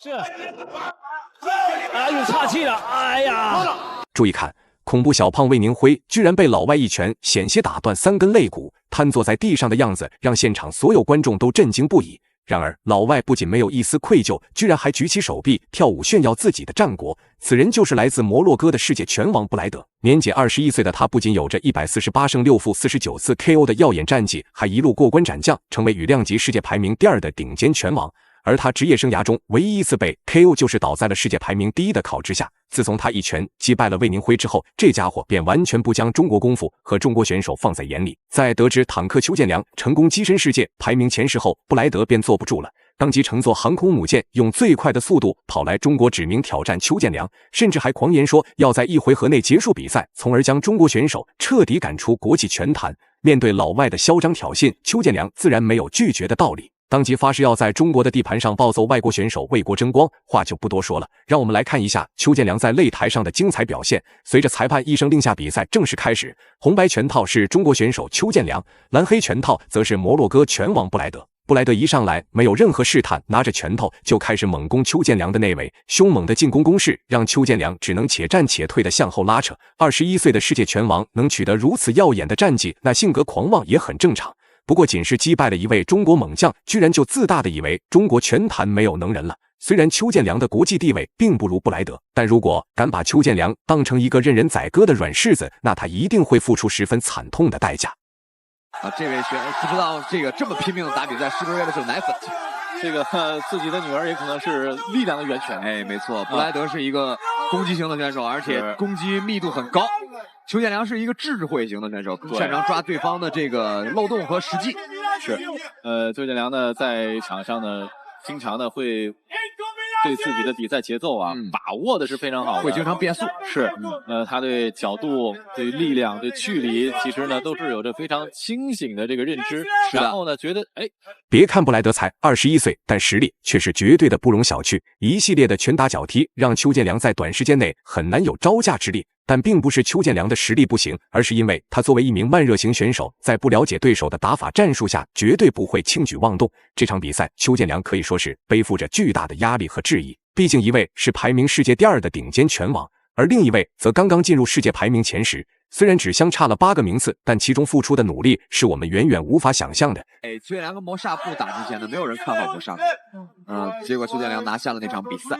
是，哎呦，岔气了，哎呀！注意看，恐怖小胖魏宁辉居然被老外一拳险些打断3根肋骨，瘫坐在地上的样子让现场所有观众都震惊不已。然而，老外不仅没有一丝愧疚，居然还举起手臂跳舞炫耀自己的战果。此人就是来自摩洛哥的世界拳王布莱德。年仅21岁的他，不仅有着148胜6负49次 KO 的耀眼战绩，还一路过关斩将，成为羽量级世界排名第2的顶尖拳王。而他职业生涯中唯一一次被 KO 就是倒在了世界排名第1的考之下。自从他一拳击败了魏宁辉之后，这家伙便完全不将中国功夫和中国选手放在眼里。在得知坦克邱建良成功跻身世界排名前10后，布莱德便坐不住了，当即乘坐航空母舰，用最快的速度跑来中国指名挑战邱建良，甚至还狂言说要在1回合内结束比赛，从而将中国选手彻底赶出国际拳坛。面对老外的嚣张挑衅，邱建良自然没有拒绝的道理，当即发誓要在中国的地盘上暴揍外国选手，为国争光。话就不多说了，让我们来看一下邱建良在擂台上的精彩表现。随着裁判一声令下，比赛正式开始。红白拳套是中国选手邱建良，蓝黑拳套则是摩洛哥拳王布莱德。布莱德一上来没有任何试探，拿着拳头就开始猛攻邱建良的内围，凶猛的进攻攻势让邱建良只能且战且退的向后拉扯。21岁的世界拳王能取得如此耀眼的战绩，那性格狂妄也很正常。不过仅是击败了一位中国猛将，居然就自大的以为中国拳坛没有能人了。虽然邱建良的国际地位并不如布莱德，但如果敢把邱建良当成一个任人宰割的软柿子，那他一定会付出十分惨痛的代价。这位不知道这么拼命的打比赛，是不是为了挣奶粉？自己的女儿也可能是力量的源泉。哎，没错，布莱德是一个攻击型的选手，而且攻击密度很高。邱建良是一个智慧型的选手，擅长抓对方的这个漏洞和时机。是，邱建良呢在场上呢，经常呢会对自己的比赛节奏把握的是非常好的，会经常变速。是，他对角度、对力量、对距离，其实呢都是有着非常清醒的这个认知。然后呢，觉得别看布莱德才21岁，但实力却是绝对的不容小觑。一系列的拳打脚踢让邱建良在短时间内很难有招架之力。但并不是邱建良的实力不行，而是因为他作为一名慢热型选手，在不了解对手的打法战术下，绝对不会轻举妄动。这场比赛，邱建良可以说是背负着巨大的压力和质疑。毕竟一位是排名世界第2的顶尖拳王，而另一位则刚刚进入世界排名前10。虽然只相差了8个名次，但其中付出的努力是我们远远无法想象的。邱建良跟磨砂布打之前呢，没有人看好磨砂布，结果邱建良拿下了那场比赛。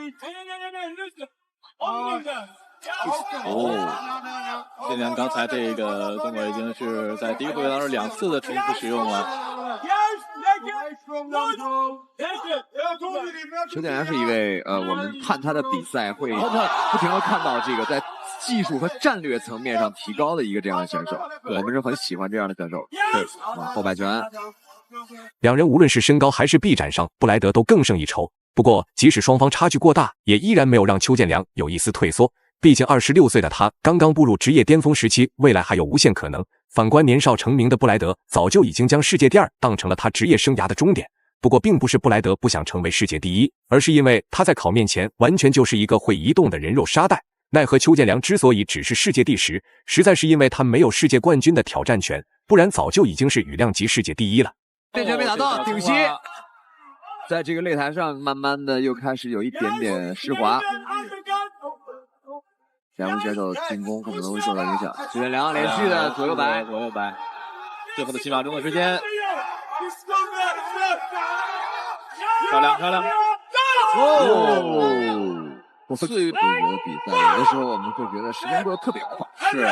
邱建良刚才这个动作已经是在第1回合当中2次的重复使用了。邱建良是一位我们看他的比赛会不停地看到这个在技术和战略层面上提高的一个这样的选手，我们是很喜欢这样的选手。对，后摆拳。两人无论是身高还是臂展上，布莱德都更胜一筹。不过，即使双方差距过大，也依然没有让邱建良有一丝退缩。毕竟26岁的他刚刚步入职业巅峰时期，未来还有无限可能。反观年少成名的布莱德，早就已经将世界第2当成了他职业生涯的终点。不过并不是布莱德不想成为世界第1，而是因为他在考面前完全就是一个会移动的人肉沙袋。奈何邱建良之所以只是世界第10，实在是因为他没有世界冠军的挑战权，不然早就已经是羽量级世界第1了。这拳没打到，顶膝。在这个擂台上，慢慢的又开始有一点点湿滑。两位选手进攻可能会受到影响。邱建良连续的左右摆，最后的7秒钟的时间，漂亮！最不觉得比赛，有的时候我们会觉得时间过得特别快。是，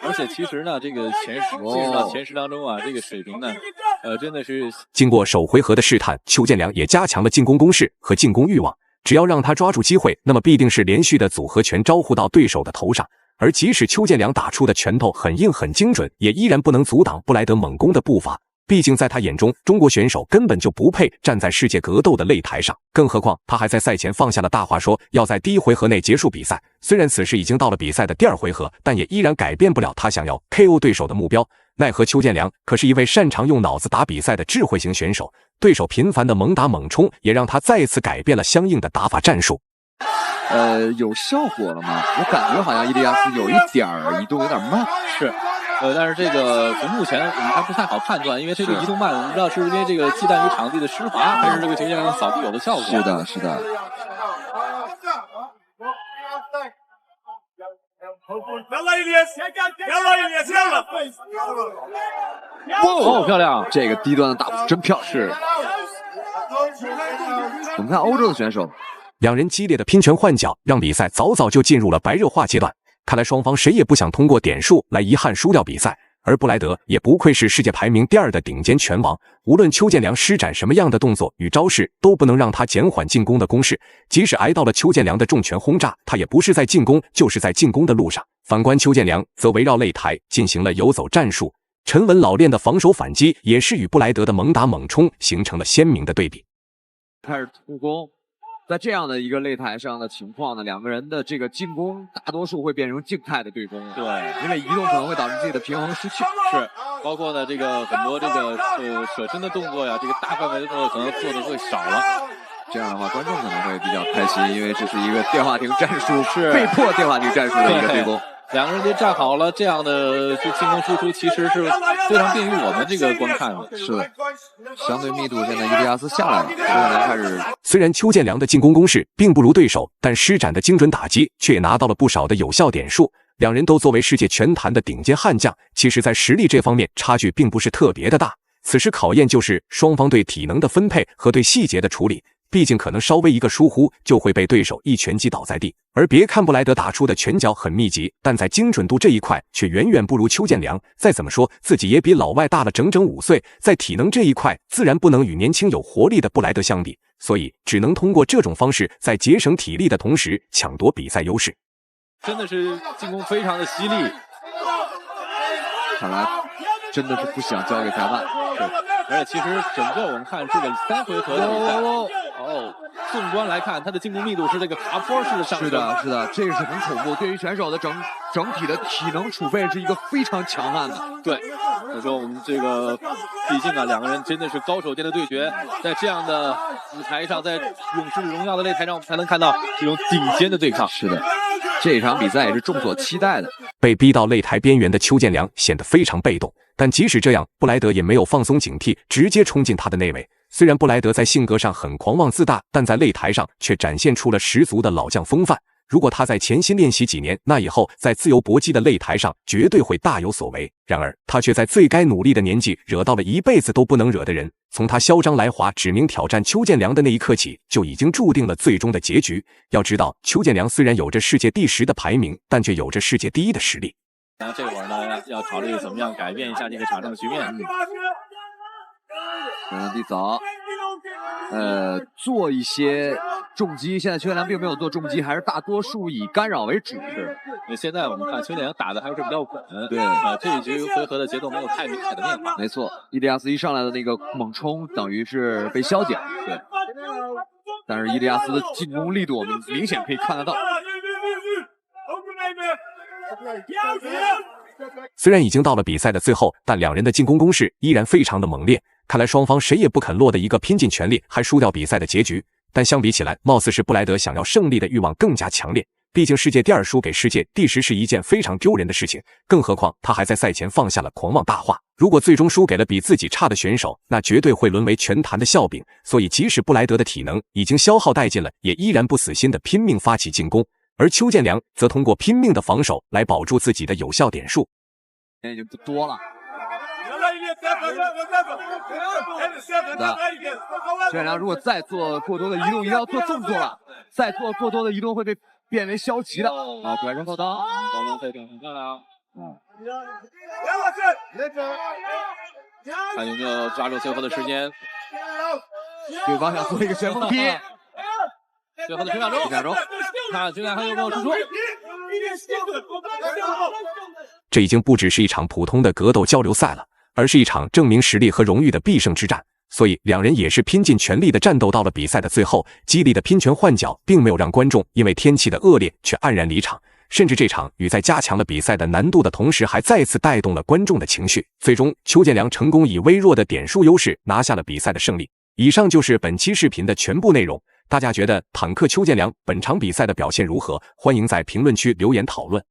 而且其实呢，这个进入到前10当中这个水平呢，真的是。经过首回合的试探，邱建良也加强了进攻攻势和进攻欲望。只要让他抓住机会，那么必定是连续的组合拳招呼到对手的头上。而即使邱建良打出的拳头很硬很精准，也依然不能阻挡布莱德猛攻的步伐。毕竟在他眼中，中国选手根本就不配站在世界格斗的擂台上。更何况他还在赛前放下了大话，说要在第1回合内结束比赛。虽然此时已经到了比赛的第2回合，但也依然改变不了他想要 KO 对手的目标。奈何邱建良可是一位擅长用脑子打比赛的智慧型选手，对手频繁的猛打猛冲，也让他再次改变了相应的打法战术。有效果了吗？我感觉好像伊利亚斯有一点移动有点慢。是，但是这个从目前我们还不太好判断，因为这个移动慢，我们不知道是因为这个忌惮于场地的湿滑，还是这个球员扫地有的效果。是的，是的。哦，漂亮！这个低端的大步真漂亮。是。我们看欧洲的选手，两人激烈的拼拳换脚，让比赛早早就进入了白热化阶段。看来双方谁也不想通过点数来遗憾输掉比赛。而布莱德也不愧是世界排名第2的顶尖拳王，无论邱建良施展什么样的动作与招式，都不能让他减缓进攻的攻势。即使挨到了邱建良的重拳轰炸，他也不是在进攻，就是在进攻的路上。反观邱建良，则围绕擂台进行了游走战术，沉稳老练的防守反击，也是与布莱德的猛打猛冲形成了鲜明的对比。开始突攻。在这样的一个擂台上的情况呢，两个人的这个进攻大多数会变成静态的对攻，对，因为移动可能会导致自己的平衡失去。是，包括呢这个很多这个舍身的动作呀，这个大范围的动作可能做的会少了。这样的话，观众可能会比较开心，因为这是一个电话亭战术，是被迫电话亭战术的一个对攻。两个人就站好了，这样的就进攻输出其实是非常便于我们这个观看的。是的，相对密度现在伊利亚斯下来了，邱建良开始。虽然邱建良的进攻攻势并不如对手，但施展的精准打击却也拿到了不少的有效点数。两人都作为世界拳坛的顶尖悍将，其实在实力这方面差距并不是特别的大。此时考验就是双方对体能的分配和对细节的处理。毕竟可能稍微一个疏忽就会被对手一拳击倒在地，而别看布莱德打出的拳脚很密集，但在精准度这一块却远远不如邱建良。再怎么说自己也比老外大了整整5岁，在体能这一块自然不能与年轻有活力的布莱德相比，所以只能通过这种方式在节省体力的同时抢夺比赛优势。真的是进攻非常的犀利，看来真的是不想交给裁判。而且其实整个我们看这个3回合的比赛，纵观来看，他的进攻密度是这个爬坡式的上升。是的，是的，这个是很恐怖。对于选手的整体的体能储备是一个非常强悍的。对，所以说我们这个，毕竟啊，两个人真的是高手间的对决，在这样的舞台上，在勇士荣耀的擂台上，我们才能看到这种顶尖的对抗。是的，这场比赛也是众所期待的。被逼到擂台边缘的邱建良显得非常被动，但即使这样，布莱德也没有放松警惕，直接冲进他的内围。虽然布莱德在性格上很狂妄自大，但在擂台上却展现出了十足的老将风范。如果他在潜心练习几年，那以后在自由搏击的擂台上绝对会大有所为。然而他却在最该努力的年纪惹到了一辈子都不能惹的人。从他嚣张来华指名挑战邱建良的那一刻起，就已经注定了最终的结局。要知道，邱建良虽然有着世界第10的排名，但却有着世界第1的实力。那这会儿呢，要考虑怎么样改变一下这个场上的局面。地早，做一些重击。现在邱建良并没有做重击，还是大多数以干扰为主。是，因为现在我们看邱建良打的还是比较稳。对，这一局回合的节奏没有太明显的变化。没错，伊利亚斯一上来的那个猛冲，等于是被消减。对，但是伊利亚斯的进攻力度，我们明显可以看得到。虽然已经到了比赛的最后，但两人的进攻攻势依然非常的猛烈。看来双方谁也不肯落得一个拼尽全力还输掉比赛的结局。但相比起来，貌似是布莱德想要胜利的欲望更加强烈。毕竟世界第2输给世界第10是一件非常丢人的事情，更何况他还在赛前放下了狂妄大话。如果最终输给了比自己差的选手，那绝对会沦为拳坛的笑柄。所以即使布莱德的体能已经消耗殆尽了，也依然不死心的拼命发起进攻。而邱建良则通过拼命的防守来保住自己的有效点数。现在已经不多了。邱建良如果再做过多的移动，一定要做动作了。再做过多的移动会被变为消极的。好，拐身后刀，高能飞挺很漂亮。看有没有抓住最后的时间。对方想做一个旋风劈。最后的10秒钟，看邱建良还有没有输出。这已经不只是一场普通的格斗交流赛了，而是一场证明实力和荣誉的必胜之战。所以两人也是拼尽全力的战斗到了比赛的最后，激烈的拼拳换脚并没有让观众因为天气的恶劣却黯然离场。甚至这场与在加强了比赛的难度的同时，还再次带动了观众的情绪。最终，邱建良成功以微弱的点数优势拿下了比赛的胜利。以上就是本期视频的全部内容。大家觉得坦克邱建良本场比赛的表现如何？欢迎在评论区留言讨论。